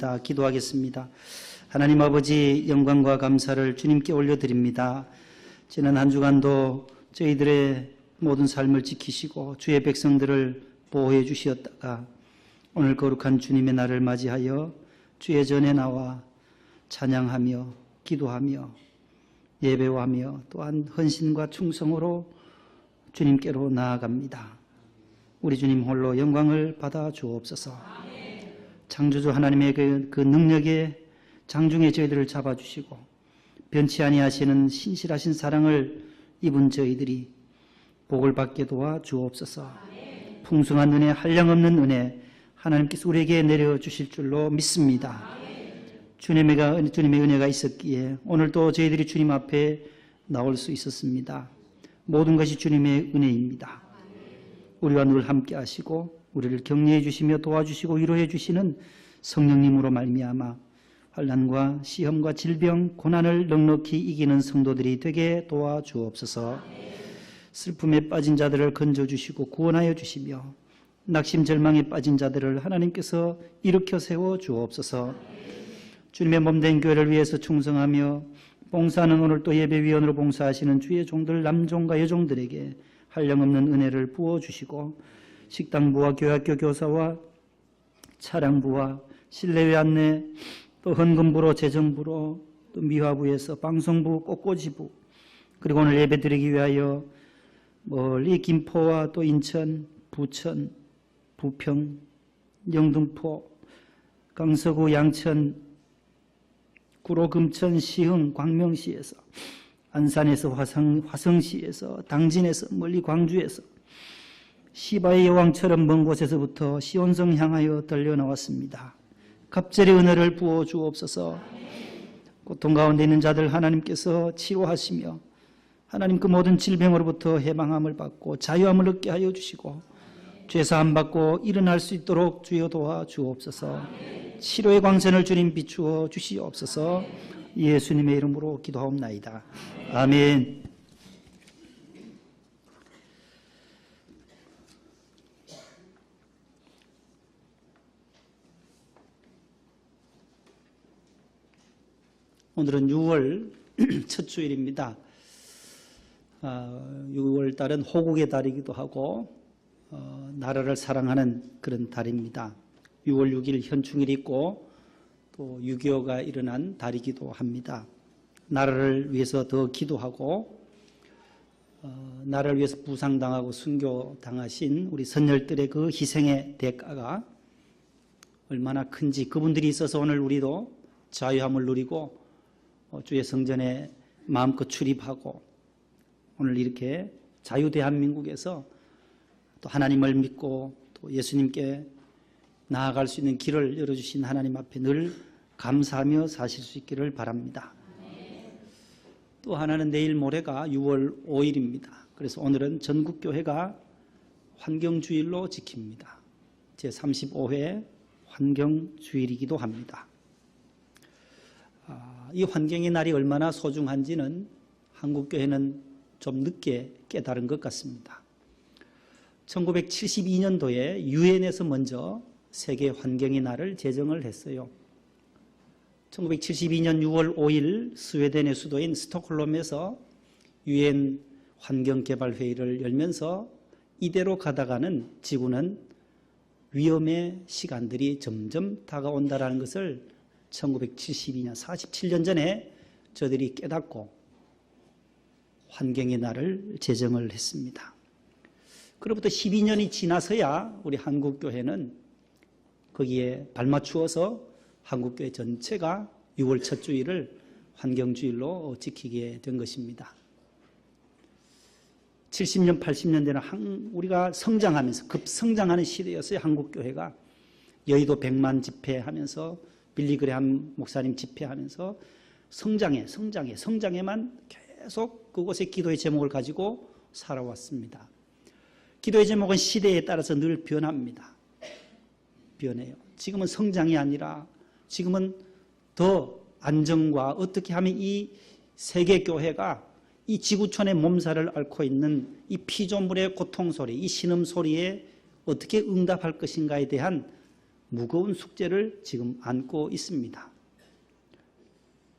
감사합니다. 기도하겠습니다. 하나님 아버지, 영광과 감사를 주님께 올려드립니다. 지난 한 주간도 저희들의 모든 삶을 지키시고 주의 백성들을 보호해 주시었다가 오늘 거룩한 주님의 날을 맞이하여 주의 전에 나와 찬양하며 기도하며 예배하며 또한 헌신과 충성으로 주님께로 나아갑니다. 우리 주님 홀로 영광을 받아 주옵소서. 창조주 하나님의 그 능력의 장중에 저희들을 잡아주시고 변치 아니하시는 신실하신 사랑을 입은 저희들이 복을 받게 도와 주옵소서. 풍성한 은혜, 한량없는 은혜 하나님께서 우리에게 내려주실 줄로 믿습니다. 주님의 은혜가 있었기에 오늘도 저희들이 주님 앞에 나올 수 있었습니다. 모든 것이 주님의 은혜입니다. 우리와 늘 함께 하시고 우리를 격려해 주시며 도와주시고 위로해 주시는 성령님으로 말미암아 환난과 시험과 질병, 고난을 넉넉히 이기는 성도들이 되게 도와주옵소서. 슬픔에 빠진 자들을 건져주시고 구원하여 주시며 낙심 절망에 빠진 자들을 하나님께서 일으켜 세워 주옵소서. 주님의 몸된 교회를 위해서 충성하며 봉사하는 오늘 또 예배위원으로 봉사하시는 주의 종들 남종과 여종들에게 한량없는 은혜를 부어주시고 식당부와 교학교 교사와 차량부와 실내외 안내 또 헌금부로 재정부로 또 미화부에서 방송부 꽃꽂이부 그리고 오늘 예배드리기 위하여 멀리 김포와 또 인천, 부천, 부평, 영등포, 강서구, 양천, 구로, 금천, 시흥, 광명시에서 안산에서 화성시에서 당진에서 멀리 광주에서 시바의 여왕처럼 먼 곳에서부터 시온성 향하여 달려나왔습니다. 갑절의 은혜를 부어 주옵소서. 고통 가운데 있는 자들 하나님께서 치유하시며 하나님 그 모든 질병으로부터 해방함을 받고 자유함을 얻게 하여 주시고 죄사함 받고 일어날 수 있도록 주여 도와 주옵소서. 치료의 광선을 주님 비추어 주시옵소서. 예수님의 이름으로 기도하옵나이다. 아멘. 오늘은 6월 첫 주일입니다. 6월 달은 호국의 달이기도 하고 나라를 사랑하는 그런 달입니다. 6월 6일 현충일이 있고 또 6.25가 일어난 달이기도 합니다. 나라를 위해서 더 기도하고 나라를 위해서 부상당하고 순교당하신 우리 선열들의 그 희생의 대가가 얼마나 큰지 그분들이 있어서 오늘 우리도 자유함을 누리고 주의 성전에 마음껏 출입하고 오늘 이렇게 자유대한민국에서 또 하나님을 믿고 또 예수님께 나아갈 수 있는 길을 열어주신 하나님 앞에 늘 감사하며 사실 수 있기를 바랍니다. 또 하나는 내일 모레가 6월 5일입니다. 그래서 오늘은 전국교회가 환경주일로 지킵니다. 제35회 환경주일이기도 합니다. 이 환경의 날이 얼마나 소중한지는 한국교회는 좀 늦게 깨달은 것 같습니다. 1972년도에 유엔에서 먼저 세계 환경의 날을 제정을 했어요. 1972년 6월 5일 스웨덴의 수도인 스톡홀름에서 유엔 환경개발회의를 열면서 이대로 가다가는 지구는 위험의 시간들이 점점 다가온다는 것을 1972년 47년 전에 저들이 깨닫고 환경의 날을 제정을 했습니다. 그로부터 12년이 지나서야 우리 한국교회는 거기에 발맞추어서 한국교회 전체가 6월 첫 주일을 환경주일로 지키게 된 것입니다. 70년, 80년대는 우리가 성장하면서 급성장하는 시대였어요. 한국교회가 여의도 100만 집회하면서 빌리그레함 목사님 집회하면서 성장에만 계속 그곳의 기도의 제목을 가지고 살아왔습니다. 기도의 제목은 시대에 따라서 늘 변합니다. 변해요. 지금은 성장이 아니라 지금은 더 안정과 어떻게 하면 이 세계교회가 이 지구촌의 몸살을 앓고 있는 이 피조물의 고통소리, 이 신음소리에 어떻게 응답할 것인가에 대한 무거운 숙제를 지금 안고 있습니다.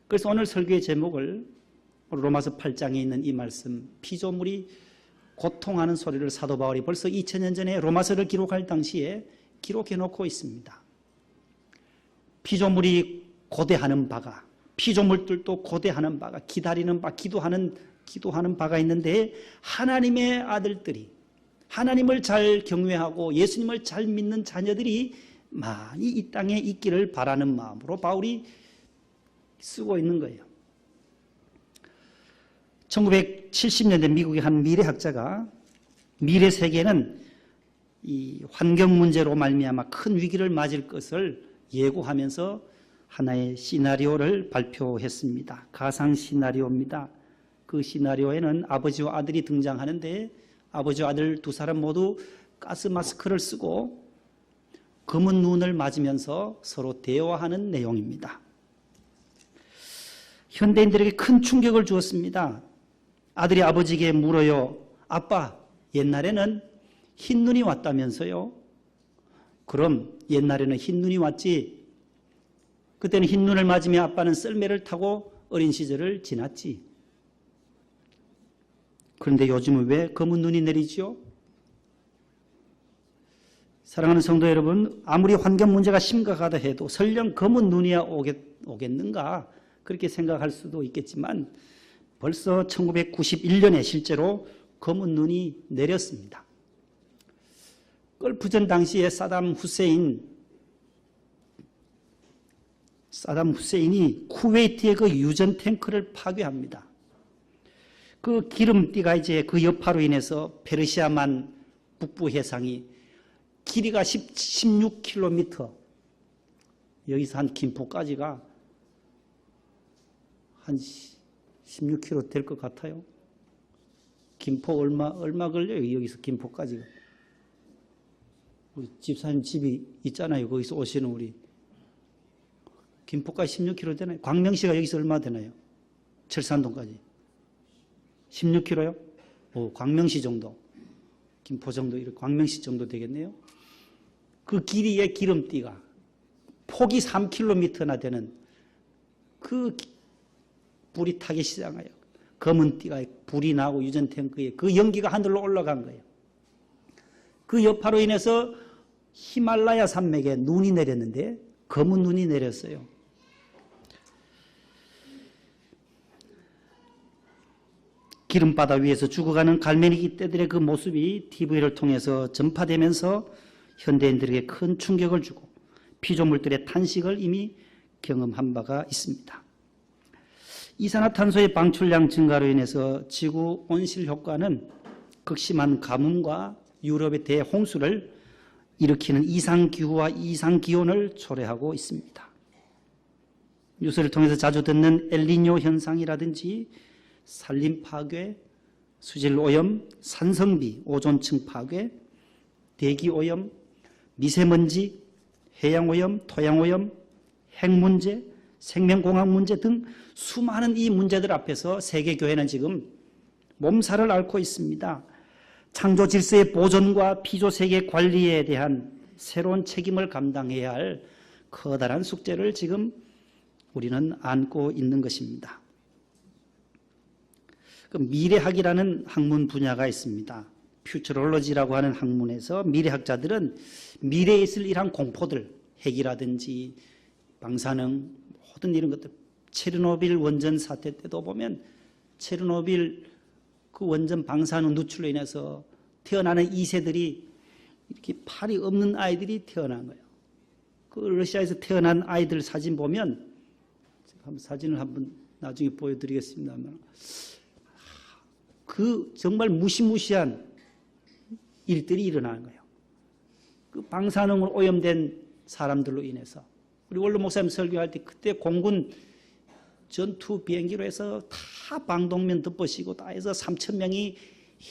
그래서 오늘 설교의 제목을 로마서 8장에 있는 이 말씀, 피조물이 고통하는 소리를 사도 바울이 벌써 2000년 전에 로마서를 기록할 당시에 기록해 놓고 있습니다. 피조물이 고대하는 바가, 피조물들도 고대하는 바가, 기다리는 바, 기도하는 바가 있는데, 하나님의 아들들이, 하나님을 잘 경외하고 예수님을 잘 믿는 자녀들이 많이 이 땅에 있기를 바라는 마음으로 바울이 쓰고 있는 거예요. 1970년대 미국의 한 미래학자가 미래 세계는 이 환경 문제로 말미암아 큰 위기를 맞을 것을 예고하면서 하나의 시나리오를 발표했습니다. 가상 시나리오입니다. 그 시나리오에는 아버지와 아들이 등장하는데, 아버지와 아들 두 사람 모두 가스 마스크를 쓰고 검은 눈을 맞으면서 서로 대화하는 내용입니다. 현대인들에게 큰 충격을 주었습니다. 아들이 아버지에게 물어요. 아빠, 옛날에는 흰눈이 왔다면서요? 그럼 옛날에는 흰눈이 왔지. 그때는 흰눈을 맞으며 아빠는 썰매를 타고 어린 시절을 지났지. 그런데 요즘은 왜 검은 눈이 내리죠? 사랑하는 성도 여러분, 아무리 환경 문제가 심각하다 해도 설령 검은 눈이야 오겠는가? 그렇게 생각할 수도 있겠지만 벌써 1991년에 실제로 검은 눈이 내렸습니다. 걸프전 당시에 사담 후세인이 쿠웨이트의 그 유전 탱크를 파괴합니다. 그 기름띠가 이제 그 여파로 인해서 페르시아만 북부 해상이 길이가 16km, 여기서 한 김포까지가 한 16km 될 것 같아요. 김포 얼마 걸려요? 여기서 김포까지가. 우리 집사님 집이 있잖아요. 거기서 오시는 우리. 김포까지 16km 되나요? 광명시가 여기서 얼마 되나요? 철산동까지. 16km요? 광명시 정도. 김포 정도, 이렇게 광명시 정도 되겠네요. 그 길이의 기름띠가 폭이 3km나 되는 그 불이 타기 시작해요. 검은 띠가 불이 나고 유전 탱크에 그 연기가 하늘로 올라간 거예요. 그 여파로 인해서 히말라야 산맥에 눈이 내렸는데 검은 눈이 내렸어요. 기름바다 위에서 죽어가는 갈매기 떼들의 그 모습이 TV를 통해서 전파되면서 현대인들에게 큰 충격을 주고 피조물들의 탄식을 이미 경험한 바가 있습니다. 이산화탄소의 방출량 증가로 인해서 지구 온실 효과는 극심한 가뭄과 유럽의 대홍수를 일으키는 이상기후와 이상기온을 초래하고 있습니다. 뉴스를 통해서 자주 듣는 엘니뇨 현상이라든지 산림 파괴, 수질 오염, 산성비, 오존층 파괴, 대기 오염, 미세먼지, 해양 오염, 토양 오염, 핵 문제, 생명공학 문제 등 수많은 이 문제들 앞에서 세계교회는 지금 몸살을 앓고 있습니다. 창조 질서의 보존과 피조세계 관리에 대한 새로운 책임을 감당해야 할 커다란 숙제를 지금 우리는 안고 있는 것입니다. 그 미래학이라는 학문 분야가 있습니다. 퓨처롤로지라고 하는 학문에서 미래학자들은 미래에 있을 이러한 공포들, 핵이라든지 방사능, 모든 이런 것들, 체르노빌 원전 사태 때도 보면 체르노빌 그 원전 방사능 누출로 인해서 태어나는 2세들이 이렇게 팔이 없는 아이들이 태어난 거예요. 그 러시아에서 태어난 아이들 사진 보면, 사진을 한번 나중에 보여드리겠습니다만, 그 정말 무시무시한 일들이 일어나는 거예요. 그 방사능으로 오염된 사람들로 인해서. 우리 원로 목사님 설교할 때 그때 공군 전투 비행기로 해서 다 방독면 덮으시고 다 해서 3,000명이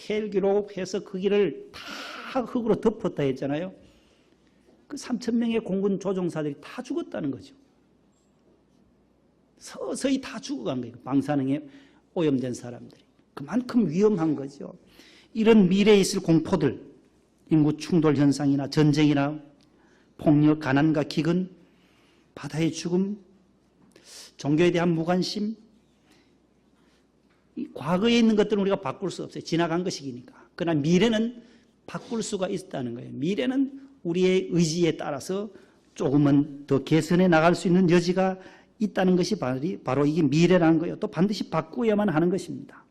헬기로 해서 그 길을 다 흙으로 덮었다 했잖아요. 그 3,000명의 공군 조종사들이 다 죽었다는 거죠. 서서히 다 죽어간 거예요. 방사능에 오염된 사람들이. 그만큼 위험한 거죠. 이런 미래에 있을 공포들, 인구 충돌 현상이나 전쟁이나 폭력, 가난과 기근, 바다의 죽음, 종교에 대한 무관심, 이 과거에 있는 것들은 우리가 바꿀 수 없어요. 지나간 것이니까. 그러나 미래는 바꿀 수가 있다는 거예요. 미래는 우리의 의지에 따라서 조금은 더 개선해 나갈 수 있는 여지가 있다는 것이 바로 이게 미래라는 거예요. 또 반드시 바꾸어야만 하는 것입니다.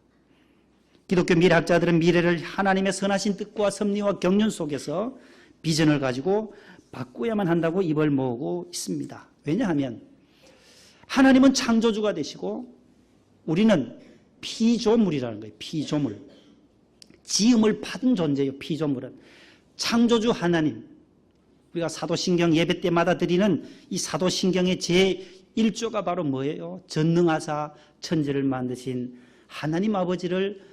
기독교 미래학자들은 미래를 하나님의 선하신 뜻과 섭리와 경륜 속에서 비전을 가지고 바꾸어야만 한다고 입을 모으고 있습니다. 왜냐하면 하나님은 창조주가 되시고 우리는 피조물이라는 거예요. 피조물. 지음을 받은 존재예요. 피조물은. 창조주 하나님. 우리가 사도신경 예배 때마다 드리는 이 사도신경의 제1조가 바로 뭐예요? 전능하사 천지를 만드신 하나님 아버지를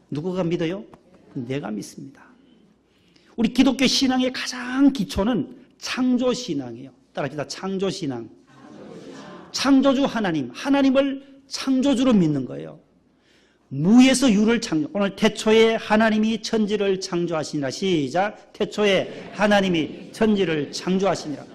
누구가 믿어요? 내가 믿습니다. 우리 기독교 신앙의 가장 기초는 창조신앙이에요. 따라합시다. 창조신앙. 창조주 하나님. 하나님을 창조주로 믿는 거예요. 무에서 유를 창조. 오늘 태초에 하나님이 천지를 창조하시니라. 시작. 태초에 하나님이 천지를 창조하시니라.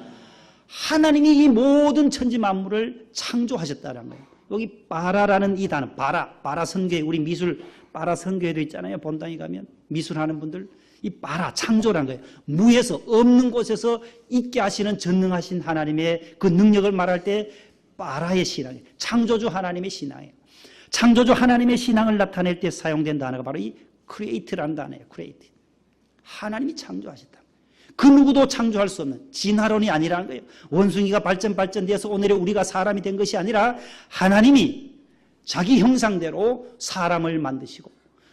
하나님이 이 모든 천지 만물을 창조하셨다는 거예요. 여기 바라라는 이 단어, 바라 선교회, 우리 미술 바라 선교회도 있잖아요. 본당에 가면 미술하는 분들 이 바라 창조라는 거예요. 무에서 없는 곳에서 있게 하시는 전능하신 하나님의 그 능력을 말할 때 바라의 신앙이에요. 창조주 하나님의 신앙이에요. 창조주 하나님의 신앙을 나타낼 때 사용된 단어가 바로 이 create라는 단어예요. create. 하나님이 창조하셨다. 그 누구도 창조할 수 없는 진화론이 아니라는 거예요. 원숭이가 발전돼서 오늘의 우리가 사람이 된 것이 아니라 하나님이 자기 형상대로 사람을 만드시고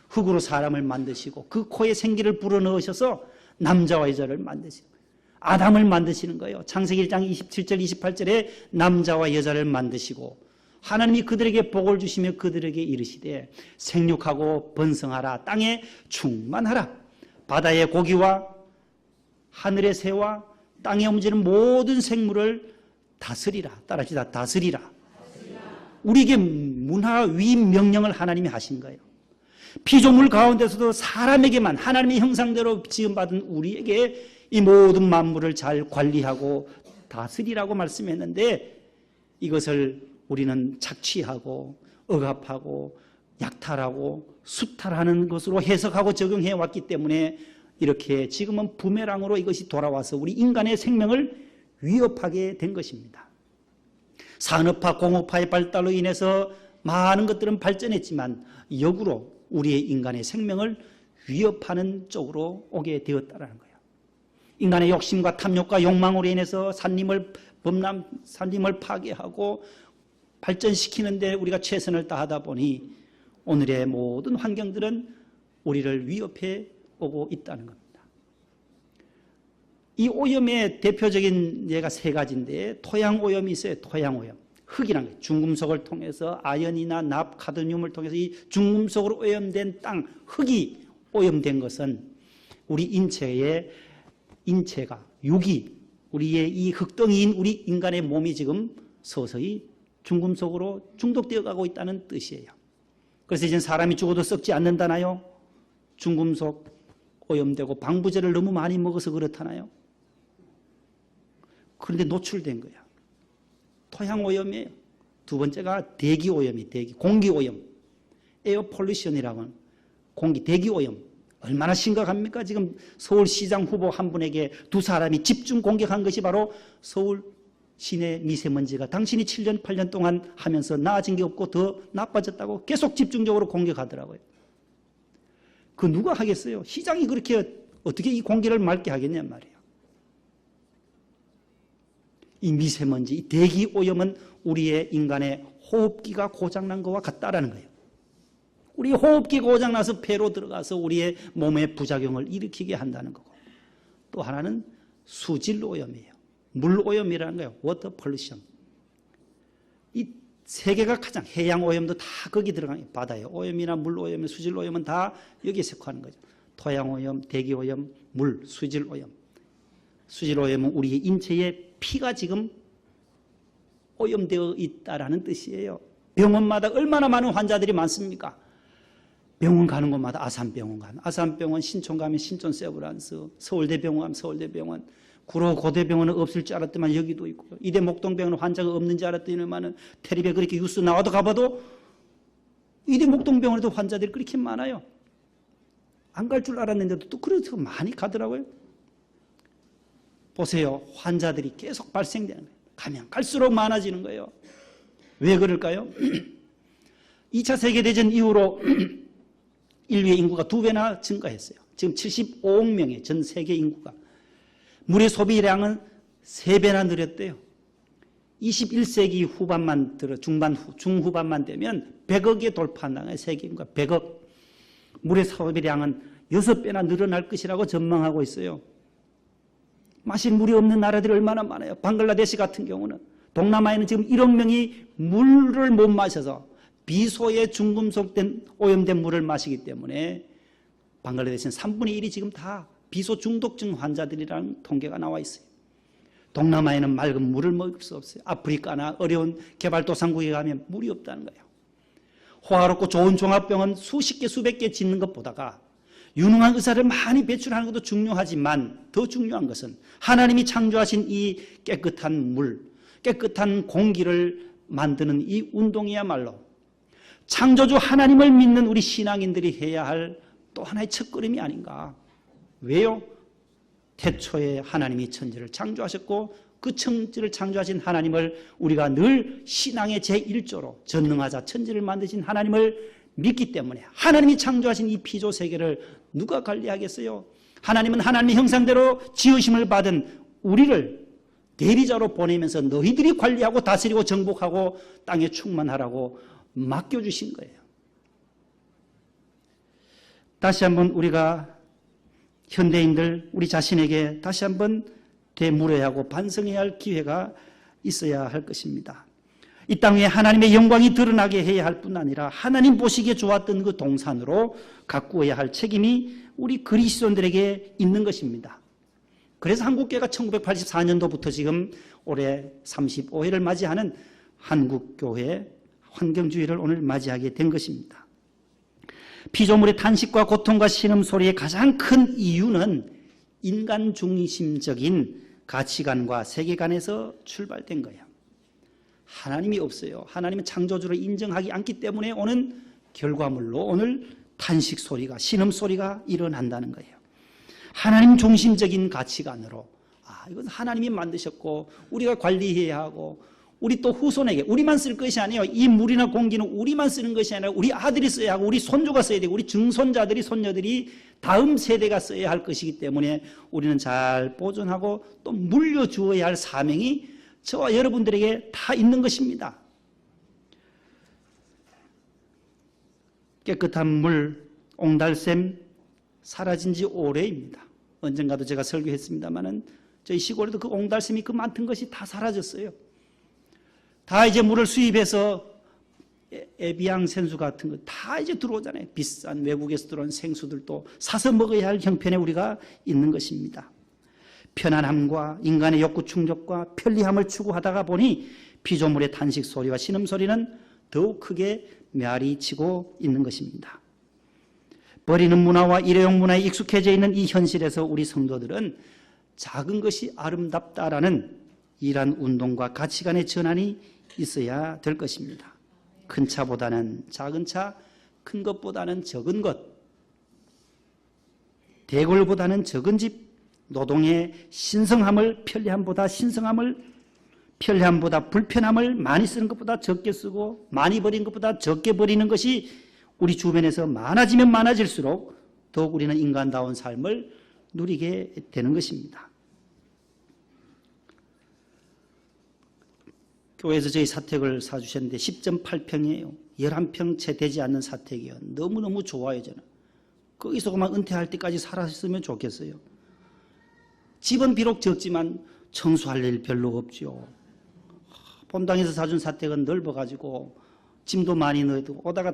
흙으로 사람을 만드시고 그 코에 생기를 불어넣으셔서 남자와 여자를 만드시고 아담을 만드시는 거예요. 창세기 1장 27절 28절에 남자와 여자를 만드시고 하나님이 그들에게 복을 주시며 그들에게 이르시되 생육하고 번성하라. 땅에 충만하라. 바다의 고기와 하늘의 새와 땅에 움직이는 모든 생물을 다스리라. 따라합시다. 다스리라. 우리에게 문화 위임 명령을 하나님이 하신 거예요. 피조물 가운데서도 사람에게만 하나님의 형상대로 지음받은 우리에게 이 모든 만물을 잘 관리하고 다스리라고 말씀했는데 이것을 우리는 착취하고 억압하고 약탈하고 수탈하는 것으로 해석하고 적용해 왔기 때문에 이렇게 지금은 부메랑으로 이것이 돌아와서 우리 인간의 생명을 위협하게 된 것입니다. 산업화, 공업화의 발달로 인해서 많은 것들은 발전했지만 역으로 우리의 인간의 생명을 위협하는 쪽으로 오게 되었다는 거예요. 인간의 욕심과 탐욕과 욕망으로 인해서 산림을 파괴하고 발전시키는데 우리가 최선을 다하다 보니 오늘의 모든 환경들은 우리를 위협해 오고 있다는 겁니다. 이 오염의 대표적인 예가 세 가지인데 토양 오염이 있어요. 토양 오염. 흙이라는 거예요. 중금속을 통해서 아연이나 납, 카드뮴을 통해서 이 중금속으로 오염된 땅, 흙이 오염된 것은 우리 인체가 육이 우리의 이 흙덩이인 우리 인간의 몸이 지금 서서히 중금속으로 중독되어 가고 있다는 뜻이에요. 그래서 이제 사람이 죽어도 썩지 않는다나요? 중금속 오염되고 방부제를 너무 많이 먹어서 그렇다나요? 그런데 노출된 거야. 토양 오염이에요. 두 번째가 대기 오염이 공기 오염. 에어 폴루션이라고 하는 대기 오염. 얼마나 심각합니까? 지금 서울시장 후보 한 분에게 두 사람이 집중 공격한 것이 바로 서울 시내 미세먼지가 당신이 7년, 8년 동안 하면서 나아진 게 없고 더 나빠졌다고 계속 집중적으로 공격하더라고요. 그 누가 하겠어요? 시장이 그렇게 어떻게 이 공기를 맑게 하겠냔 말이에요. 이 미세먼지, 이 대기 오염은 우리의 인간의 호흡기가 고장난 것과 같다라는 거예요. 우리 호흡기 고장나서 폐로 들어가서 우리의 몸에 부작용을 일으키게 한다는 거고 또 하나는 수질 오염이에요. 물 오염이라는 거예요. 워터 폴루션. 이 세 개가 가장 해양 오염도 다 거기 들어가요. 바다에 오염이나 물 오염, 수질 오염은 다 여기에 속하는 거죠. 토양 오염, 대기 오염, 물, 수질 오염. 수질 오염은 우리의 인체에 피가 지금 오염되어 있다라는 뜻이에요. 병원마다 얼마나 많은 환자들이 많습니까? 병원 가는 곳마다 아산병원 가면 아산병원, 신촌 가면 신촌 세브란스, 서울대병원 가면 서울대병원, 구로 고대병원은 없을 줄 알았더만 여기도 있고, 이대 목동병원은 환자가 없는 줄 알았더니만은 텔레비에 그렇게 뉴스 나와도 가봐도 이대 목동병원에도 환자들이 그렇게 많아요. 안 갈 줄 알았는데도 또 그래서 많이 가더라고요. 보세요. 환자들이 계속 발생되는 거예요. 가면 갈수록 많아지는 거예요. 왜 그럴까요? 2차 세계대전 이후로 인류의 인구가 2배나 증가했어요. 지금 75억 명의 전 세계 인구가. 물의 소비량은 3배나 늘었대요. 21세기 후반만 들어 중후반만 되면 100억에 돌파한다는 거예요. 세계 인구가 100억. 물의 소비량은 6배나 늘어날 것이라고 전망하고 있어요. 마실 물이 없는 나라들이 얼마나 많아요. 방글라데시 같은 경우는 동남아에는 지금 1억 명이 물을 못 마셔서 비소에 중금속 오염된 물을 마시기 때문에 방글라데시는 3분의 1이 지금 다 비소 중독증 환자들이라는 통계가 나와 있어요. 동남아에는 맑은 물을 먹을 수 없어요. 아프리카나 어려운 개발도상국에 가면 물이 없다는 거예요. 호화롭고 좋은 종합병원 수십 개 수백 개 짓는 것보다가 유능한 의사를 많이 배출하는 것도 중요하지만 더 중요한 것은 하나님이 창조하신 이 깨끗한 물, 깨끗한 공기를 만드는 이 운동이야말로 창조주 하나님을 믿는 우리 신앙인들이 해야 할 또 하나의 첫걸음이 아닌가. 왜요? 태초에 하나님이 천지를 창조하셨고 그 천지를 창조하신 하나님을 우리가 늘 신앙의 제1조로 전능하자 천지를 만드신 하나님을 믿기 때문에 하나님이 창조하신 이 피조 세계를 누가 관리하겠어요? 하나님은 하나님의 형상대로 지으심을 받은 우리를 대리자로 보내면서 너희들이 관리하고 다스리고 정복하고 땅에 충만하라고 맡겨주신 거예요. 다시 한번 우리가 현대인들 우리 자신에게 다시 한번 되물어야 하고 반성해야 할 기회가 있어야 할 것입니다. 이 땅 위에 하나님의 영광이 드러나게 해야 할 뿐 아니라 하나님 보시기에 좋았던 그 동산으로 가꾸어야 할 책임이 우리 그리스도인들에게 있는 것입니다. 그래서 한국교회가 1984년도부터 지금 올해 35회를 맞이하는 한국교회 환경주의를 오늘 맞이하게 된 것입니다. 피조물의 탄식과 고통과 신음소리의 가장 큰 이유는 인간 중심적인 가치관과 세계관에서 출발된 거예요. 하나님이 없어요. 하나님은 창조주를 인정하지 않기 때문에 오는 결과물로 오늘 탄식 소리가, 신음 소리가 일어난다는 거예요. 하나님 중심적인 가치관으로 이건 하나님이 만드셨고 우리가 관리해야 하고 우리 또 후손에게 우리만 쓸 것이 아니에요. 이 물이나 공기는 우리만 쓰는 것이 아니라 우리 아들이 써야 하고 우리 손주가 써야 되고 우리 증손자들이 손녀들이 다음 세대가 써야 할 것이기 때문에 우리는 잘 보존하고 또 물려주어야 할 사명이 저와 여러분들에게 다 있는 것입니다. 깨끗한 물, 옹달샘 사라진 지 오래입니다. 언젠가도 제가 설교했습니다마는 저희 시골에도 그 옹달샘이 그 많던 것이 다 사라졌어요. 다 이제 물을 수입해서 에비앙 생수 같은 거 다 이제 들어오잖아요. 비싼 외국에서 들어온 생수들도 사서 먹어야 할 형편에 우리가 있는 것입니다. 편안함과 인간의 욕구 충족과 편리함을 추구하다가 보니 피조물의 탄식 소리와 신음소리는 더욱 크게 메아리 치고 있는 것입니다. 버리는 문화와 일회용 문화에 익숙해져 있는 이 현실에서 우리 성도들은 작은 것이 아름답다라는 이러한 운동과 가치관의 전환이 있어야 될 것입니다. 큰 차보다는 작은 차, 큰 것보다는 적은 것, 대궐보다는 적은 집, 노동의 신성함을 편리함보다 불편함을 많이 쓰는 것보다 적게 쓰고 많이 버린 것보다 적게 버리는 것이 우리 주변에서 많아지면 많아질수록 더욱 우리는 인간다운 삶을 누리게 되는 것입니다. 교회에서 저희 사택을 사주셨는데 10.8평이에요. 11평 채 되지 않는 사택이요. 너무너무 좋아요, 저는. 거기서 그만 은퇴할 때까지 살았으면 좋겠어요. 집은 비록 적지만 청소할 일 별로 없죠. 본당에서 사준 사택은 넓어가지고 짐도 많이 넣어도 오다가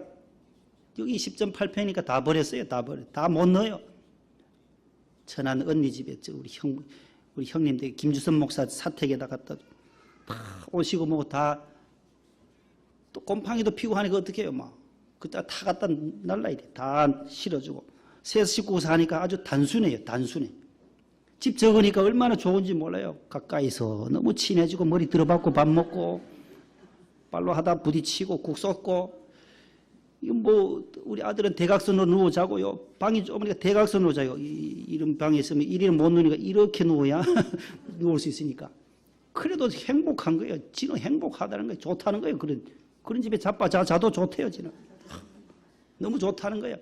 여기 10.8평이니까 다 버렸어요. 다 못 넣어요. 천안 언니 집에 우리 형님들 김주선 목사 사택에다 갖다 다 오시고 뭐고 다 또 곰팡이도 피고 하니까 어떻게 해요? 막 그때 다 갖다 날라야 돼. 다 실어주고 새 식구 사니까 아주 단순해요. 단순해. 집 적으니까 얼마나 좋은지 몰라요. 가까이서 너무 친해지고 머리 들어박고 밥 먹고 발로 하다 부딪히고 국 쏟고. 이건 뭐 우리 아들은 대각선으로 누워 자고요. 방이 좁으니까 대각선으로 자요. 이런 방에 있으면 이리는 못 누우니까 이렇게 누워야 누울 수 있으니까. 그래도 행복한 거예요. 지는 행복하다는 거예요. 좋다는 거예요. 그런 집에 자도 좋대요. 지는 너무 좋다는 거예요.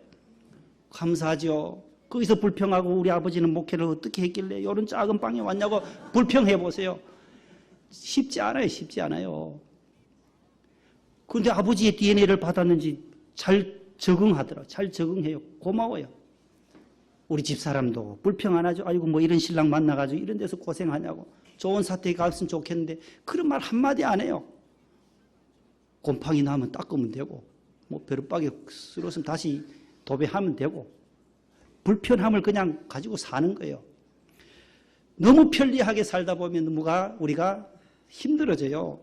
감사하죠. 거기서 불평하고 우리 아버지는 목회를 어떻게 했길래 이런 작은 방에 왔냐고 불평해 보세요. 쉽지 않아요. 쉽지 않아요. 그런데 아버지의 DNA를 받았는지 잘 적응하더라고요. 잘 적응해요. 고마워요. 우리 집사람도 불평 안 하죠. 아이고 뭐 이런 신랑 만나가지고 이런 데서 고생하냐고. 좋은 사택에 갔으면 좋겠는데 그런 말 한마디 안 해요. 곰팡이 나면 닦으면 되고 뭐 벼룩박이 쓸었으면 다시 도배하면 되고 불편함을 그냥 가지고 사는 거예요. 너무 편리하게 살다 보면 우리가 힘들어져요.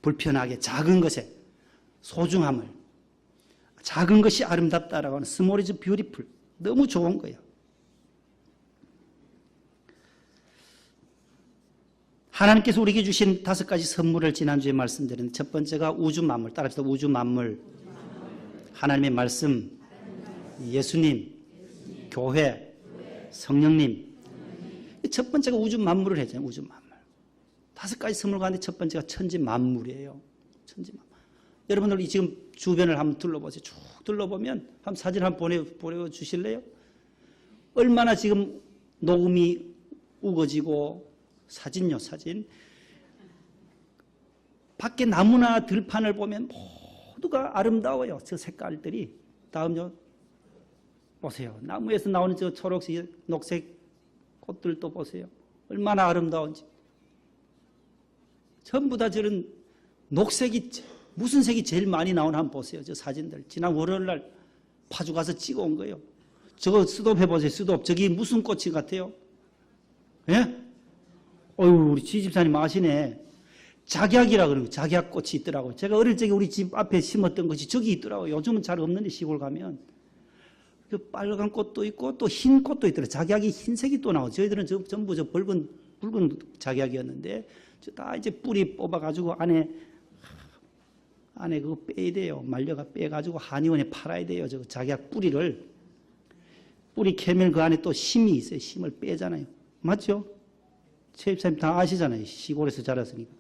불편하게 작은 것에 소중함을, 작은 것이 아름답다라고 하는 스몰 이즈 뷰티풀, 너무 좋은 거예요. 하나님께서 우리에게 주신 5가지 선물을 지난주에 말씀드렸는데 첫 번째가 우주 만물, 따라합시다. 우주 만물, 하나님의 말씀, 예수님, 교회, 성령님. 첫 번째가 우주 만물을 했잖아요. 우주 만물. 5가지 선물 가운데 첫 번째가 천지 만물이에요. 천지 만물. 여러분들 지금 주변을 한번 둘러보세요. 쭉 둘러보면 한번 사진 한번 보내주실래요? 얼마나 지금 녹음이 우거지고 사진요, 사진. 밖에 나무나 들판을 보면 모두가 아름다워요. 저 색깔들이. 다음요. 보세요. 나무에서 나오는 저 초록색, 녹색 꽃들도 보세요. 얼마나 아름다운지. 전부 다 저런 녹색이, 무슨 색이 제일 많이 나오나 한번 보세요. 저 사진들. 지난 월요일 날 파주 가서 찍어온 거예요. 저거 스톱 해보세요. 스톱. 저기 무슨 꽃이 같아요? 예? 어휴, 우리 지집사님 아시네. 작약이라 그러는 거예요. 작약꽃이 있더라고요. 제가 어릴 적에 우리 집 앞에 심었던 것이 저기 있더라고요. 요즘은 잘 없는데 시골 가면. 그 빨간 꽃도 있고 또 흰 꽃도 있더라고요. 작약이 흰색이 또 나오죠. 저희들은 전부 저 붉은 작약이었는데 다 이제 뿌리 뽑아가지고 안에 그거 빼야 돼요. 말려가 빼가지고 한의원에 팔아야 돼요. 저 작약 뿌리를. 뿌리 캐면 그 안에 또 심이 있어요. 심을 빼잖아요. 맞죠? 최 집사님 다 아시잖아요. 시골에서 자랐으니까.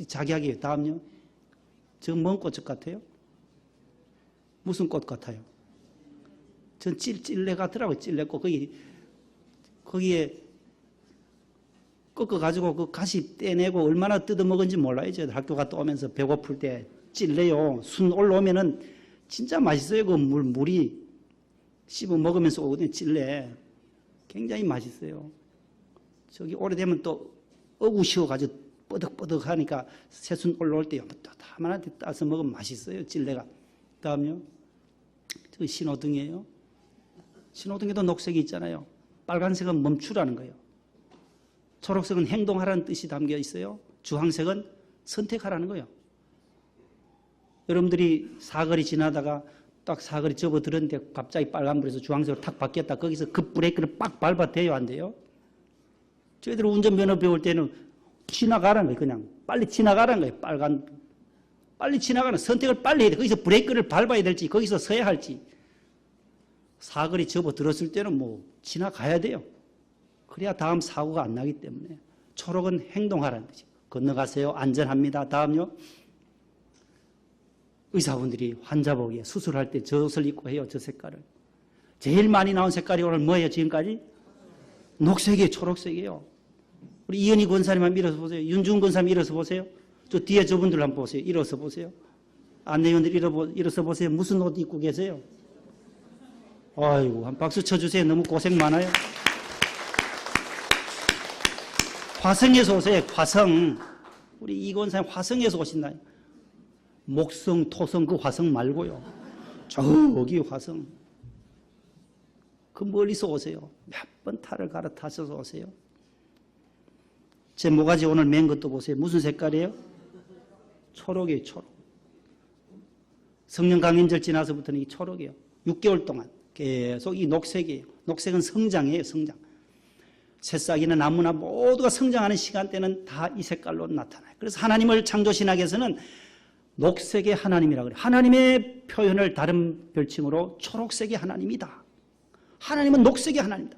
작약이에요. 다음요. 저 뭔 꽃 같아요? 무슨 꽃 같아요? 전 찔레 같더라고요. 찔레꽃. 거기에 꺾어가지고 그 가시 떼내고 얼마나 뜯어먹은지 몰라요. 저희들 학교 갔다 오면서 배고플 때 찔레요. 순 올라오면은 진짜 맛있어요. 그 물이 씹어 먹으면서 오거든요. 찔레. 굉장히 맛있어요. 저기 오래되면 또 어구시어가지고 뻐덕뻐덕 하니까 새순 올라올 때 다만한테 따서 먹으면 맛있어요. 찔레가. 다음요. 저 신호등이에요. 신호등에도 녹색이 있잖아요. 빨간색은 멈추라는 거예요. 초록색은 행동하라는 뜻이 담겨 있어요. 주황색은 선택하라는 거예요. 여러분들이 사거리 지나다가 딱 사거리 접어들었는데 갑자기 빨간불에서 주황색으로 탁 바뀌었다. 거기서 급 브레이크를 빡 밟아 대요, 안 돼요? 저희들 운전면허 배울 때는 지나가라는 거예요. 그냥 빨리 지나가라는 거예요. 빨리 지나가는 선택을 빨리 해야 돼. 거기서 브레이크를 밟아야 될지 거기서 서야 할지. 사거리 접어들었을 때는 뭐 지나가야 돼요. 그래야 다음 사고가 안 나기 때문에. 초록은 행동하라는 거죠. 건너가세요. 안전합니다. 다음요. 의사분들이 환자복에 수술할 때 저 옷을 입고 해요. 저 색깔을. 제일 많이 나온 색깔이 오늘 뭐예요? 지금까지? 녹색이에요. 초록색이에요. 우리 이현희 권사님 한번 일어서 보세요. 윤중 권사님 일어서 보세요. 저 뒤에 저분들 한번 보세요. 일어서 보세요. 안내원들 일어서 보세요. 무슨 옷 입고 계세요? 아이고, 한 박수 쳐주세요. 너무 고생 많아요. 화성에서 오세요. 화성. 우리 이 권사님 화성에서 오신다. 목성, 토성 그 화성 말고요. 저기 화성. 그 멀리서 오세요. 몇 번 탈을 갈아타셔서 오세요. 제 모가지 오늘 맨 것도 보세요. 무슨 색깔이에요? 초록이에요. 초록. 성령 강림절 지나서부터는 이 초록이에요. 6개월 동안 계속 이 녹색이에요. 녹색은 성장이에요. 성장. 새싹이나 나무나 모두가 성장하는 시간대는 다 이 색깔로 나타나요. 그래서 하나님을 창조신학에서는 녹색의 하나님이라고 그래요. 하나님의 표현을 다른 별칭으로 초록색의 하나님이다. 하나님은 녹색의 하나님이다.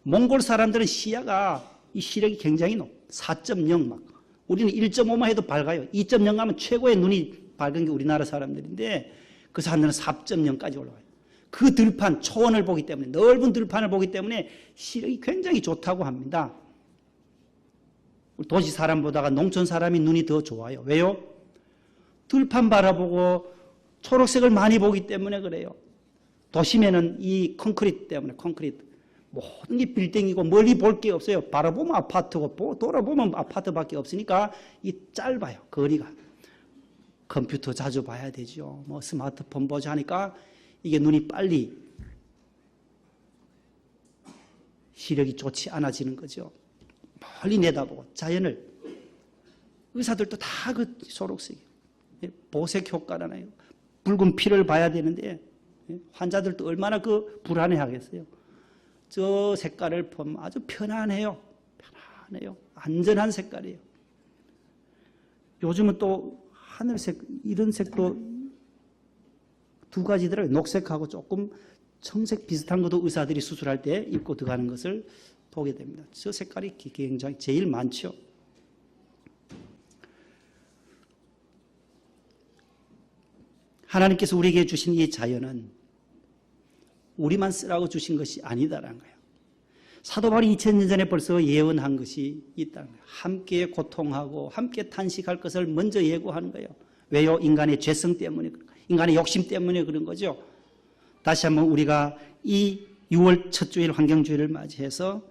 몽골 사람들은 시야가 이 시력이 굉장히 높아. 4.0 막. 우리는 1.5만 해도 밝아요. 2.0 가면 최고의 눈이 밝은 게 우리나라 사람들인데 그 사람들은 4.0까지 올라가요. 그 들판, 초원을 보기 때문에, 넓은 들판을 보기 때문에 시력이 굉장히 좋다고 합니다. 도시 사람보다가 농촌 사람이 눈이 더 좋아요. 왜요? 들판 바라보고 초록색을 많이 보기 때문에 그래요. 도심에는 이 콘크리트 때문에, 콘크리트. 모든 게 빌딩이고 멀리 볼 게 없어요. 바라보면 아파트고 돌아보면 아파트밖에 없으니까 이 짧아요. 거리가. 컴퓨터 자주 봐야 되죠. 뭐 스마트폰 보자 하니까 이게 눈이 빨리 시력이 좋지 않아지는 거죠. 멀리 내다보고 자연을. 의사들도 다 그 초록색이에요. 보색 효과라나요. 붉은 피를 봐야 되는데 환자들도 얼마나 그 불안해하겠어요. 저 색깔을 보면 아주 편안해요. 편안해요. 안전한 색깔이에요. 요즘은 또 하늘색, 이런 색도 두 가지더라고요. 녹색하고 조금 청색 비슷한 것도 의사들이 수술할 때 입고 들어가는 것을 보게 됩니다. 저 색깔이 굉장히 제일 많죠. 하나님께서 우리에게 주신 이 자연은 우리만 쓰라고 주신 것이 아니다라는 거예요. 사도 바울이 2000년 전에 벌써 예언한 것이 있다는 거예요. 함께 고통하고 함께 탄식할 것을 먼저 예고하는 거예요. 왜요? 인간의 죄성 때문에, 인간의 욕심 때문에 그런 거죠. 다시 한번 우리가 이 6월 첫 주일 환경주의를 맞이해서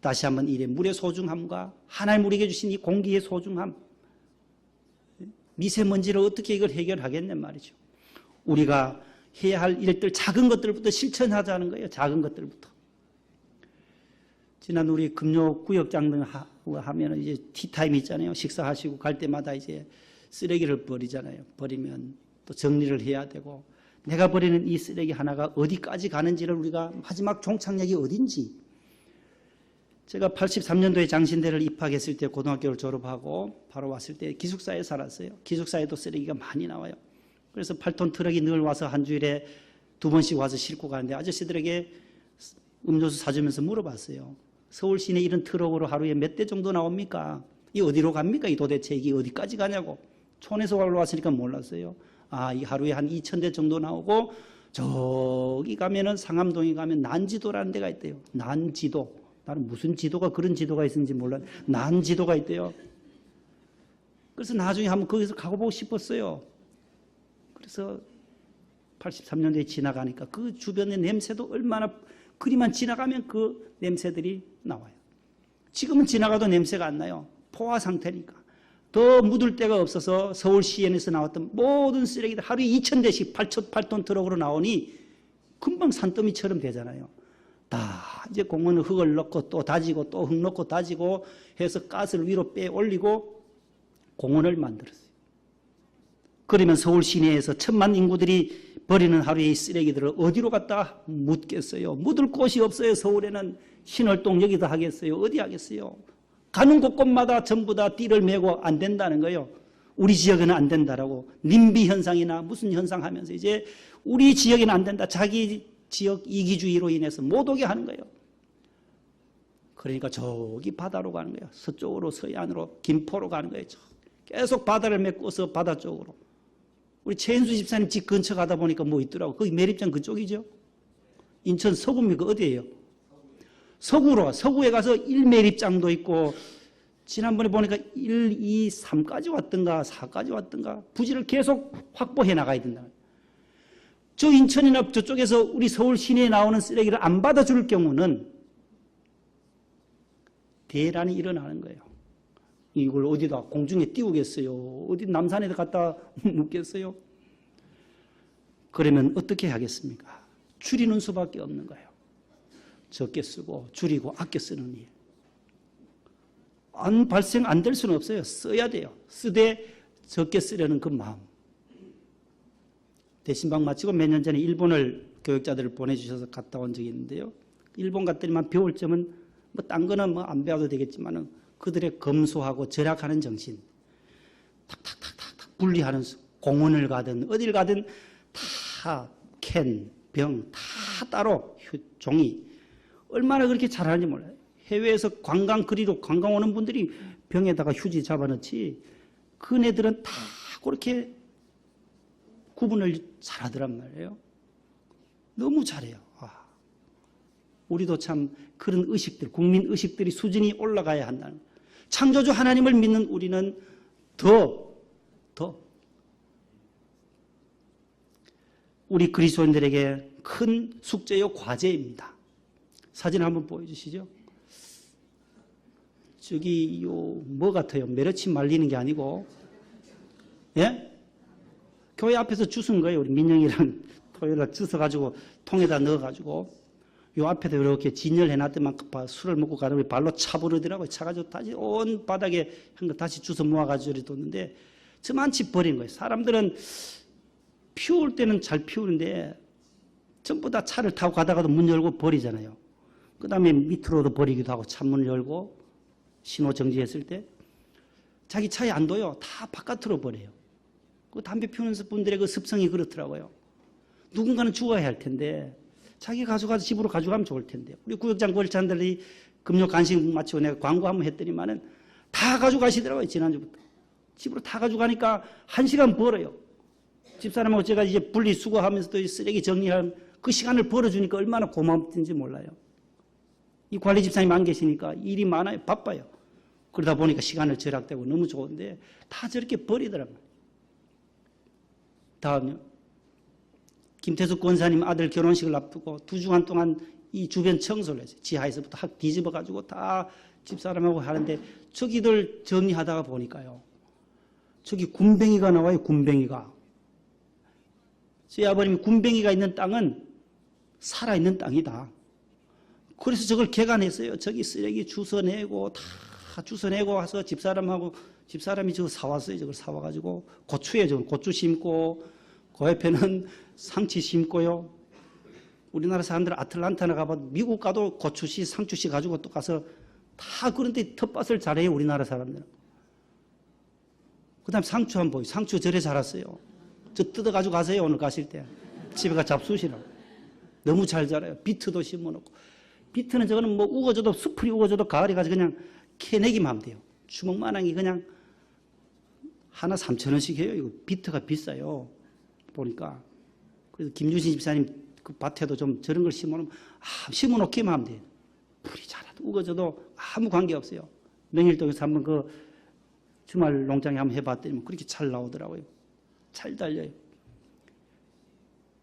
다시 한번 이 물의 소중함과 하나님 우리에게 주신 이 공기의 소중함, 미세먼지를 어떻게 이걸 해결하겠냔 말이죠. 우리가 해야 할 일들, 작은 것들부터 실천하자는 거예요. 작은 것들부터. 지난 우리 금요구역장 등 하면 이제 티타임 있잖아요. 식사하시고 갈 때마다 이제 쓰레기를 버리잖아요. 버리면 또 정리를 해야 되고, 내가 버리는 이 쓰레기 하나가 어디까지 가는지를 우리가 마지막 종착역이 어딘지. 제가 83년도에 장신대를 입학했을 때 고등학교를 졸업하고 바로 왔을 때 기숙사에 살았어요. 기숙사에도 쓰레기가 많이 나와요. 그래서 8톤 트럭이 늘 와서 한 주일에 2번씩 와서 싣고 가는데 아저씨들에게 음료수 사주면서 물어봤어요. 서울 시내 이런 트럭으로 하루에 몇 대 정도 나옵니까? 이 어디로 갑니까? 이 도대체 이게 어디까지 가냐고. 촌에서 올라왔으니까 몰랐어요. 아, 이 하루에 한 2,000대 정도 나오고 저기 가면은 상암동에 가면 난지도라는 데가 있대요. 난지도. 나는 무슨 지도가 그런 지도가 있는지 몰라. 난지도가 있대요. 그래서 나중에 한번 거기서 가보고 싶었어요. 그래서 83년도에 지나가니까 그 주변의 냄새도 얼마나, 그리만 지나가면 그 냄새들이 나와요. 지금은 지나가도 냄새가 안 나요. 포화 상태니까. 더 묻을 데가 없어서 서울 시내에서 나왔던 모든 쓰레기들 하루에 2,000대씩 8톤 트럭으로 나오니 금방 산더미처럼 되잖아요. 다 이제 공원에 흙을 넣고 또 다지고 또 흙 넣고 다지고 해서 가스를 위로 빼 올리고 공원을 만들었어요. 그러면 서울 시내에서 1,000만 인구들이 버리는 하루의 쓰레기들을 어디로 갖다 묻겠어요? 묻을 곳이 없어요. 서울에는 신월동 여기다 하겠어요? 어디 하겠어요? 가는 곳곳마다 전부 다 띠를 메고 안 된다는 거예요. 우리 지역에는 안 된다라고. 님비 현상이나 무슨 현상 하면서 이제 우리 지역에는 안 된다. 자기 지역 이기주의로 인해서 못 오게 하는 거예요. 그러니까 저기 바다로 가는 거예요. 서쪽으로 서해안으로 김포로 가는 거예요. 계속 바다를 메꿔서 바다 쪽으로. 우리 최인수 집사님 집 근처 가다 보니까 뭐 있더라고. 거기 매립장 그쪽이죠. 인천 서구입니까? 어디예요? 서구로. 서구에 가서 1매립장도 있고 지난번에 보니까 1, 2, 3까지 왔던가 4까지 왔던가 부지를 계속 확보해 나가야 된다. 저 인천이나 저쪽에서 우리 서울 시내에 나오는 쓰레기를 안 받아줄 경우는 대란이 일어나는 거예요. 이걸 어디다 공중에 띄우겠어요? 어디 남산에다 갖다 묻겠어요? 그러면 어떻게 하겠습니까? 줄이는 수밖에 없는 거예요. 적게 쓰고 줄이고 아껴 쓰는 일. 발생 안 될 수는 없어요. 써야 돼요. 쓰되 적게 쓰려는 그 마음. 대신방 마치고 몇 년 전에 일본을 교육자들을 보내주셔서 갔다 온 적이 있는데요. 일본 갔더니만 배울 점은 뭐 딴 거는 뭐 안 배워도 되겠지만은 그들의 검소하고 절약하는 정신, 탁탁탁탁 분리하는 공원을 가든 어딜 가든 다 캔, 병 다 따로 종이 얼마나 그렇게 잘하는지 몰라요. 해외에서 관광 그리로 관광 오는 분들이 병에다가 휴지 잡아넣지 그네들은 다 그렇게 구분을 잘하더란 말이에요. 너무 잘해요. 우리도 참 그런 의식들, 국민 의식들이 수준이 올라가야 한다는 거예요. 창조주 하나님을 믿는 우리는 더 우리 그리스도인들에게 큰 숙제요 과제입니다. 사진 한번 보여주시죠. 저기 뭐 같아요? 메르치 말리는 게 아니고, 예? 교회 앞에서 주운 거예요. 우리 민영이랑 토요일날 주워가지고 통에다 넣어가지고 요 앞에도 이렇게 진열해놨더만 술을 먹고 가는 게 발로 차버리더라고요. 차가지고 다시 온 바닥에 한 거 다시 주워 모아가지고 이렇게 뒀는데 저만치 버린 거예요. 사람들은 피울 때는 잘 피우는데 전부 다 차를 타고 가다가도 문 열고 버리잖아요. 그 다음에 밑으로도 버리기도 하고 창문을 열고 신호 정지했을 때 자기 차에 안 둬요. 다 바깥으로 버려요. 그 담배 피우는 분들의 그 습성이 그렇더라고요. 누군가는 주워야 할 텐데 자기 가져가서 집으로 가져가면 좋을 텐데 우리 구역장 거래처들이 금요 간식 마치고 내가 광고 한번 했더니만은 다 가져가시더라고요. 지난주부터 집으로 다 가져가니까 1시간 벌어요. 집사람하고 제가 이제 분리수거하면서도 쓰레기 정리하는 그 시간을 벌어주니까 얼마나 고맙든지 몰라요. 이 관리 집사님 안 계시니까 일이 많아요. 바빠요. 그러다 보니까 시간을 절약되고 너무 좋은데 다 저렇게 버리더라고요. 다음요. 김태숙 권사님 아들 결혼식을 앞두고 2주간 동안 이 주변 청소를 했어요. 지하에서부터 확 뒤집어가지고 다 집사람하고 하는데 저기들 정리하다가 보니까요. 저기 군뱅이가 나와요. 군뱅이가. 저희 아버님이 군뱅이가 있는 땅은 살아있는 땅이다. 그래서 저걸 개간했어요. 저기 쓰레기 주워내고 다 주워내고 와서 집사람이 저거 사왔어요. 저걸 사와가지고 고추에 저거 고추 심고 그 옆에는 상치 심고요. 우리나라 사람들 아틀란타나 가봐도 미국 가도 고추씨 상추씨 가지고 또 가서 다 그런데 텃밭을 잘해요. 우리나라 사람들은. 그 다음 상추 한번 보여요. 상추 저래 자랐어요. 저 뜯어가지고 가세요. 오늘 가실 때. 집에 가 잡수시라고. 너무 잘 자라요. 비트도 심어놓고. 비트는 저거는 뭐 우거져도 수풀이 우거져도 가을에 가서 그냥 캐내기만 하면 돼요. 주먹만한 게 그냥 하나 3,000원씩 해요. 이거 비트가 비싸요. 보니까. 그래서 김유신 집사님 그 밭에도 좀 저런 걸 심어놓으면 심어놓기만 하면 돼요. 풀이 자라도 우거져도 아무 관계 없어요. 명일동에서 한번 그 주말 농장에 한번 해봤더니 그렇게 잘 나오더라고요. 잘 달려요.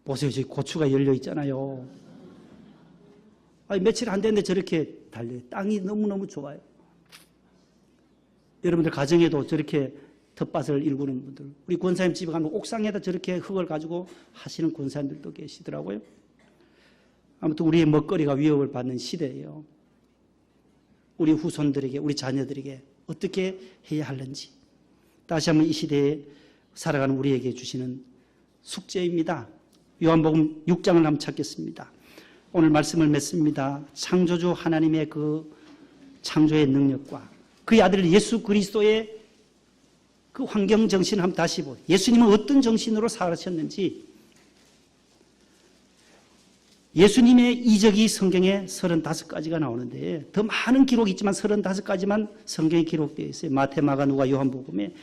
보세요. 저기 고추가 열려 있잖아요. 아니, 며칠 안 됐는데 저렇게 달려요. 땅이 너무너무 좋아요. 여러분들 가정에도 저렇게 텃밭을 일구는 분들, 우리 권사님 집에 가면 옥상에다 저렇게 흙을 가지고 하시는 권사님들도 계시더라고요. 아무튼 우리의 먹거리가 위협을 받는 시대예요. 우리 후손들에게, 우리 자녀들에게 어떻게 해야 하는지 다시 한번 이 시대에 살아가는 우리에게 주시는 숙제입니다. 요한복음 6장을 한번 찾겠습니다. 오늘 말씀을 맺습니다. 창조주 하나님의 그 창조의 능력과 그의 아들 예수 그리스도의 그 환경 정신을 한번 다시 보세요. 예수님은 어떤 정신으로 살아셨는지 예수님의 이적이 성경에 35가지가 나오는데 더 많은 기록이 있지만 35가지만 성경에 기록되어 있어요. 마태, 마가, 누가, 요한복음에.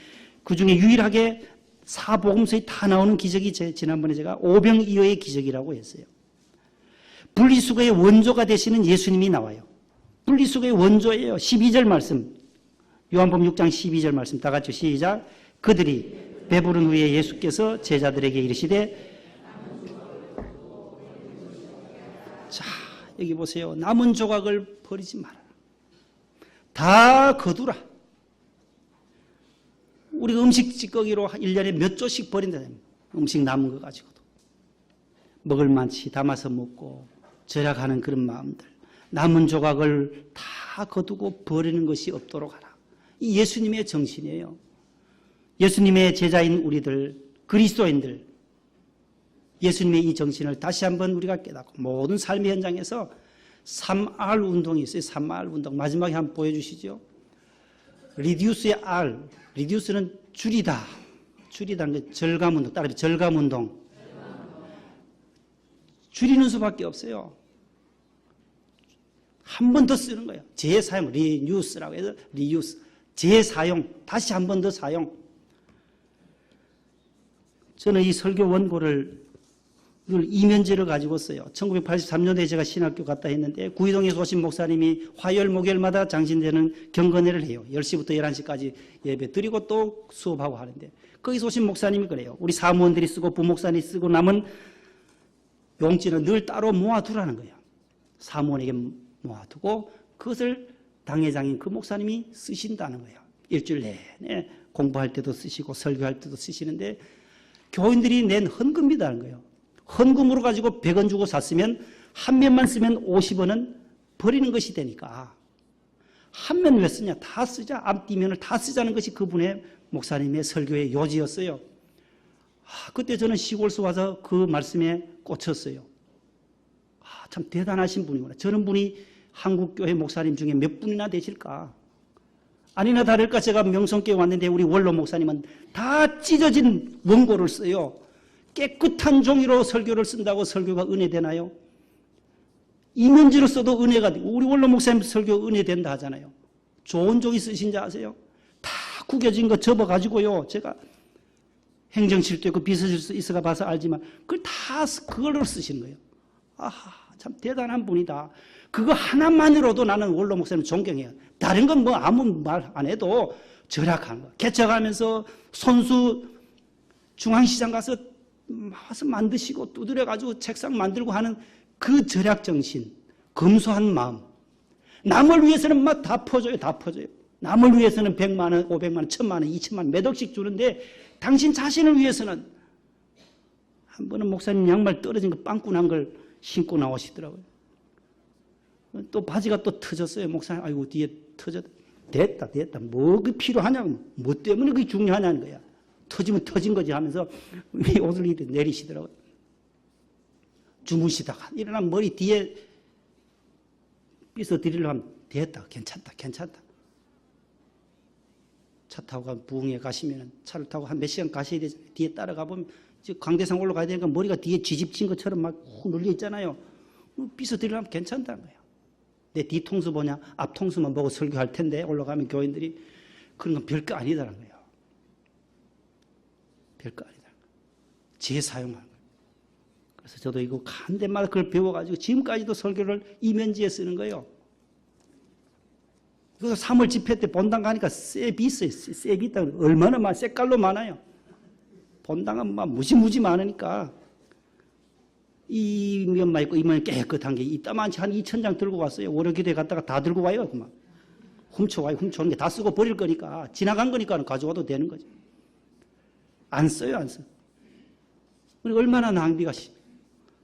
그중에 유일하게 사복음서에 다 나오는 기적이 지난번에 제가 오병이어의 기적이라고 했어요. 분리수거의 원조가 되시는 예수님이 나와요. 분리수거의 원조예요. 12절 말씀. 요한복음 6장 12절 말씀 다 같이 시작. 그들이 배부른 후에 예수께서 제자들에게 이르시되 자, 여기 보세요. 남은 조각을 버리지 말아라. 다 거두라. 우리가 음식 찌꺼기로 1년에 몇 조씩 버린다. 음식 남은 거 가지고도. 먹을 만치 담아서 먹고 절약하는 그런 마음들. 남은 조각을 다 거두고 버리는 것이 없도록 하라. 이 예수님의 정신이에요. 예수님의 제자인 우리들, 그리스도인들, 예수님의 이 정신을 다시 한번 우리가 깨닫고 모든 삶의 현장에서 3R 운동이 있어요. 3R 운동. 마지막에 한번 보여주시죠. 리듀스의 R. 리듀스는 줄이다. 줄이다는 게 절감 운동. 따라서 절감 운동. 줄이는 수밖에 없어요. 한 번 더 쓰는 거예요. 재사용, 리뉴스라고 해서 리유스. 재사용, 다시 한 번 더 사용. 저는 이 설교 원고를 이걸 이면제를 가지고 써요. 1983년도에 제가 신학교 갔다 했는데 구이동에서 오신 목사님이 화요일 목요일마다 장신대는 경건회를 해요. 10시부터 11시까지 예배 드리고 또 수업하고 하는데 거기서 오신 목사님이 그래요. 우리 사무원들이 쓰고 부목사님이 쓰고 남은 용지는 늘 따로 모아두라는 거예요. 사무원에게 모아두고 그것을 당회장인 그 목사님이 쓰신다는 거예요. 일주일 내내 공부할 때도 쓰시고 설교할 때도 쓰시는데 교인들이 낸 헌금이라는 거예요. 헌금으로 가지고 100원 주고 샀으면 한 면만 쓰면 50원은 버리는 것이 되니까 한 면 왜 쓰냐? 다 쓰자. 앞뒤면을 다 쓰자는 것이 그분의 목사님의 설교의 요지였어요. 그때 저는 시골서 와서 그 말씀에 꽂혔어요. 참 대단하신 분이구나. 저런 분이 한국교회 목사님 중에 몇 분이나 되실까? 아니나 다를까 제가 명성교회 왔는데 우리 원로 목사님은 다 찢어진 원고를 써요. 깨끗한 종이로 설교를 쓴다고 설교가 은혜되나요? 이면지로 써도 은혜가 되고 우리 원로 목사님 설교 은혜된다 하잖아요. 좋은 종이 쓰신지 아세요? 다 구겨진 거 접어가지고요. 제가 행정실도 있고 비서실도 있어가 봐서 알지만 그걸 다 그걸로 쓰시는 거예요. 참 대단한 분이다. 그거 하나만으로도 나는 원로 목사님 존경해요. 다른 건 뭐 아무 말 안 해도 절약하는 거. 개척하면서 손수 중앙시장 가서 만드시고 두드려가지고 책상 만들고 하는 그 절약 정신, 검소한 마음. 남을 위해서는 막 다 퍼줘요. 다 퍼줘요. 남을 위해서는 100만 원, 500만 원, 1000만 원, 2000만 원 몇 억씩 주는데 당신 자신을 위해서는 한 번은 목사님 양말 떨어진 거 빵꾸난 걸 신고 나오시더라고요. 또 바지가 또 터졌어요. 목사님, 아이고, 뒤에 터졌다. 됐다. 뭐 그 필요하냐고. 뭐 때문에 그게 중요하냐는 거야. 터지면 터진 거지 하면서 옷을 이렇게 내리시더라고요. 주무시다가 일어나면 머리 뒤에 빗어 드리려고 하면 됐다. 괜찮다. 차 타고 부흥에 가시면 차를 타고 한 몇 시간 가셔야 되잖아요. 뒤에 따라가 보면 광대산 올라가야 되니까 머리가 뒤에 쥐집친 것처럼 막 눌려 있잖아요. 빗어 드리려면 괜찮다는 거예요. 내 뒤통수 보냐? 앞통수만 보고 설교할 텐데 올라가면 교인들이 그런 건 별거 아니다라는 거예요. 별거 아니다. 재사용하는 거예요. 그래서 저도 이거 한 대마다 그걸 배워가지고 지금까지도 설교를 이면지에 쓰는 거예요. 그래서 3월 집회 때 본당 가니까 쎄비 있어요. 쎄비 있다. 얼마나 많아. 쎄깔로 많아요. 본당은 막 무지무지 많으니까 이 면만 있고 이 면이 깨끗한 게 이따만치 한 2,000장 들고 왔어요. 월요기도에 갔다가 다 들고 와요. 막 훔쳐오는 게 다 쓰고 버릴 거니까 지나간 거니까 가져와도 되는 거죠. 안 써요. 안 써. 얼마나 낭비가 심해요.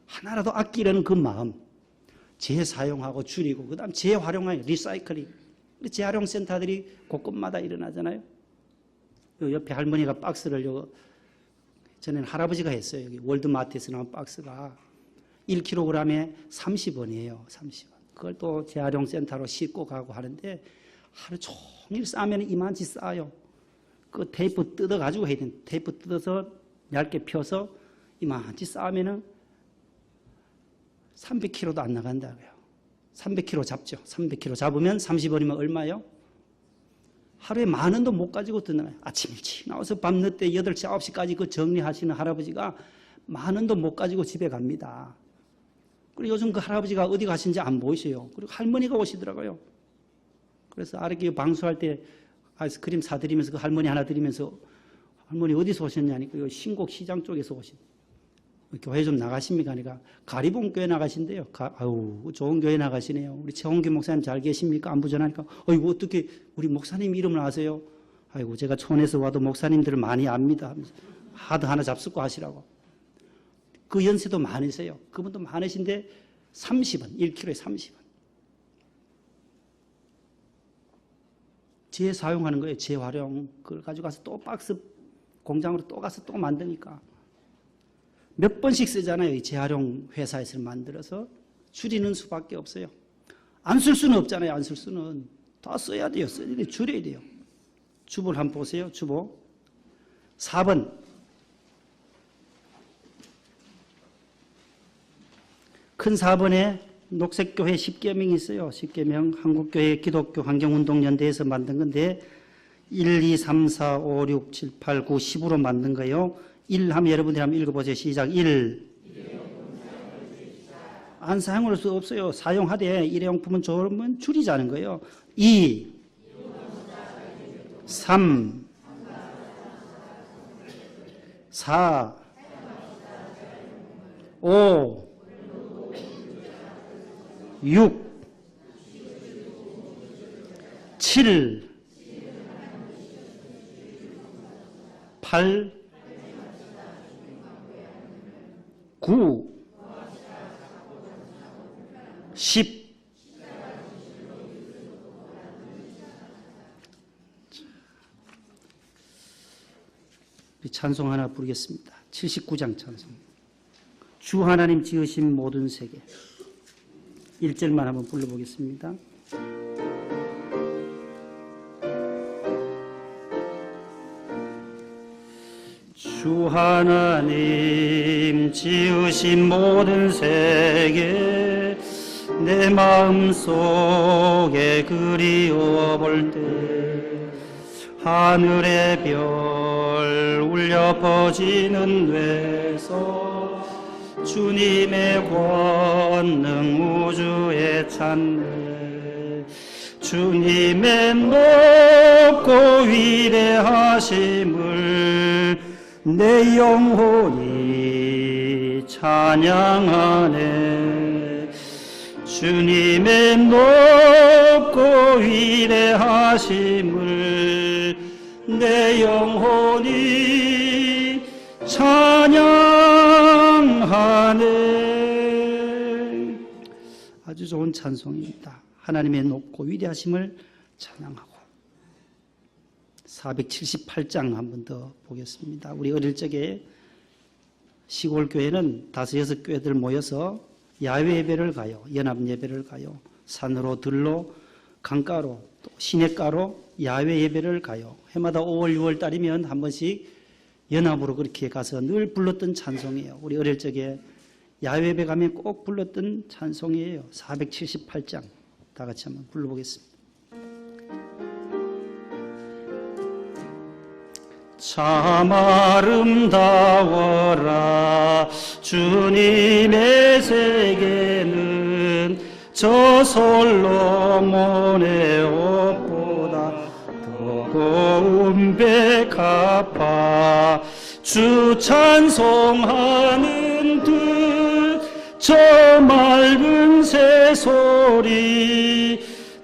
하나라도 아끼려는 그 마음. 재사용하고 줄이고 그 다음 재활용하여 리사이클링. 재활용센터들이 곳곳마다 일어나잖아요. 옆에 할머니가 박스를 전에는 할아버지가 했어요. 여기 월드마트에서 나온 박스가 1kg에 30원이에요. 30원. 그걸 또 재활용센터로 싣고 가고 하는데 하루 종일 싸면 이만치 싸요. 그 테이프 뜯어가지고 해야 되는 테이프 뜯어서 얇게 펴서 이만치 싸면은 300kg도 안 나간다고요. 300kg 잡죠. 300kg 잡으면 30원이면 얼마요? 하루에 10,000원도 못 가지고 드나요. 아침 일찍 나와서 밤 늦게 8시, 9시까지 그 정리하시는 할아버지가 10,000원도 못 가지고 집에 갑니다. 그리고 요즘 그 할아버지가 어디 가신지 안 보이세요. 그리고 할머니가 오시더라고요. 그래서 아르기 방수할 때 아이스크림 사드리면서 그 할머니 하나 드리면서 할머니 어디서 오셨냐니까 신곡 시장 쪽에서 오신. 교회 좀 나가십니까? 그러니까 가리봉 교회 나가신대요. 아우 좋은 교회 나가시네요. 우리 최홍규 목사님 잘 계십니까? 안부 전하니까 어이구 어떻게 우리 목사님 이름을 아세요? 아이고 제가 촌에서 와도 목사님들을 많이 압니다. 하드 하나 잡수고 하시라고. 그 연세도 많으세요. 그분도 많으신데 30원, 1kg에 30원. 재사용하는 거예요. 재활용. 그걸 가지고 가서 또 박스 공장으로 또 가서 또 만드니까. 몇 번씩 쓰잖아요. 이 재활용 회사에서 만들어서 줄이는 수밖에 없어요. 안 쓸 수는 없잖아요. 안 쓸 수는. 다 써야 돼요. 써야 돼요. 줄여야 돼요. 주보를 한번 보세요. 주보. 4번. 큰 4번에 녹색교회 10계명이 있어요. 10계명. 한국교회 기독교 환경운동연대에서 만든 건데 1, 2, 3, 4, 5, 6, 7, 8, 9, 10으로 만든 거예요. 1 하면 여러분들이 한번 읽어보세요. 시작. 1. 안 사용할 수 없어요. 사용하되 일회용품은 좋으면 줄이자는 거예요. 2. 3. 4. 5. 6. 7. 8. 9. 10. 찬송 하나 부르겠습니다. 79장 찬송. 주 하나님 지으신 모든 세계. 1절만 한번 불러보겠습니다. 주 하나님 지으신 모든 세계 내 마음속에 그리워 볼 때 하늘의 별 울려 퍼지는 뇌서 주님의 권능 우주에 찬네 주님의 높고 위대하심을 내 영혼이 찬양하네 주님의 높고 위대하심을 내 영혼이 찬양하네. 아주 좋은 찬송입니다. 하나님의 높고 위대하심을 찬양하고 478장 한 번 더 보겠습니다. 우리 어릴 적에 시골 교회는 5, 6교회들 모여서 야외 예배를 가요. 연합 예배를 가요. 산으로 들로 강가로 또 시냇가로 야외 예배를 가요. 해마다 5월 6월 달이면 한 번씩 연합으로 그렇게 가서 늘 불렀던 찬송이에요. 우리 어릴 적에 야외 예배 가면 꼭 불렀던 찬송이에요. 478장 다 같이 한번 불러보겠습니다. 참 아름다워라 주님의 세계는 저 솔로몬의 옷보다 더 고운 백합화 주 찬송하는 듯 저 맑은 새소리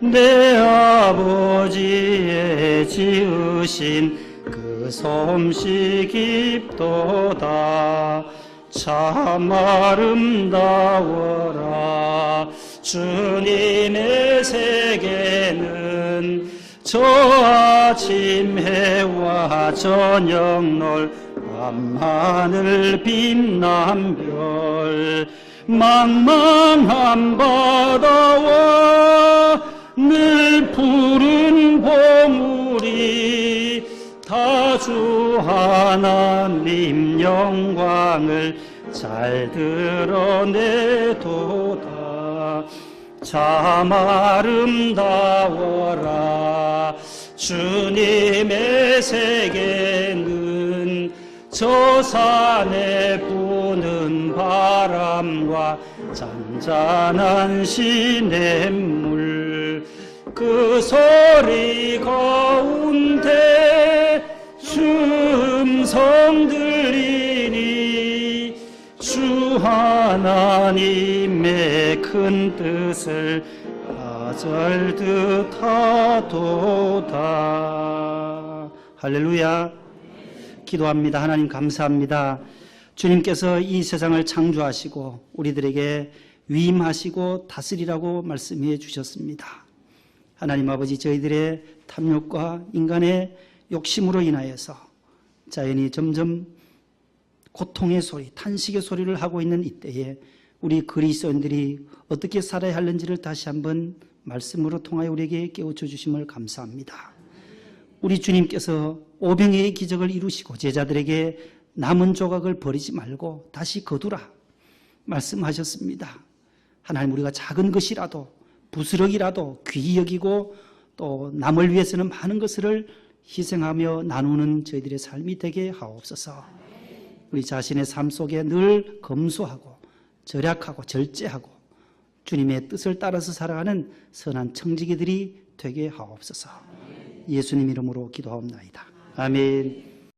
내 아버지의 지으신 그 솜씨 깊도다 참 아름다워라 주님의 세계는 저 아침 해와 저녁 놀 밤하늘 빛난 별 망망한 바다와 늘 푸른 봉우리 다 주 하나님 영광을 잘 드러내도다 참 아름다워라 주님의 세계는 저 산에 부는 바람과 잔잔한 시냇물 그 소리 가운데 주 음성 들리니 주 하나님의 큰 뜻을 아절 듯하도다. 할렐루야. 기도합니다. 하나님 감사합니다. 주님께서 이 세상을 창조하시고 우리들에게 위임하시고 다스리라고 말씀해 주셨습니다. 하나님 아버지 저희들의 탐욕과 인간의 욕심으로 인하여서 자연이 점점 고통의 소리, 탄식의 소리를 하고 있는 이때에 우리 그리스도인들이 어떻게 살아야 하는지를 다시 한번 말씀으로 통하여 우리에게 깨우쳐 주심을 감사합니다. 우리 주님께서 오병이의 기적을 이루시고 제자들에게 남은 조각을 버리지 말고 다시 거두라 말씀하셨습니다. 하나님, 우리가 작은 것이라도 부스러기라도 귀히 여기고 또 남을 위해서는 많은 것을 희생하며 나누는 저희들의 삶이 되게 하옵소서. 우리 자신의 삶 속에 늘 검소하고 절약하고 절제하고 주님의 뜻을 따라서 살아가는 선한 청지기들이 되게 하옵소서. 예수님 이름으로 기도하옵나이다. 아멘.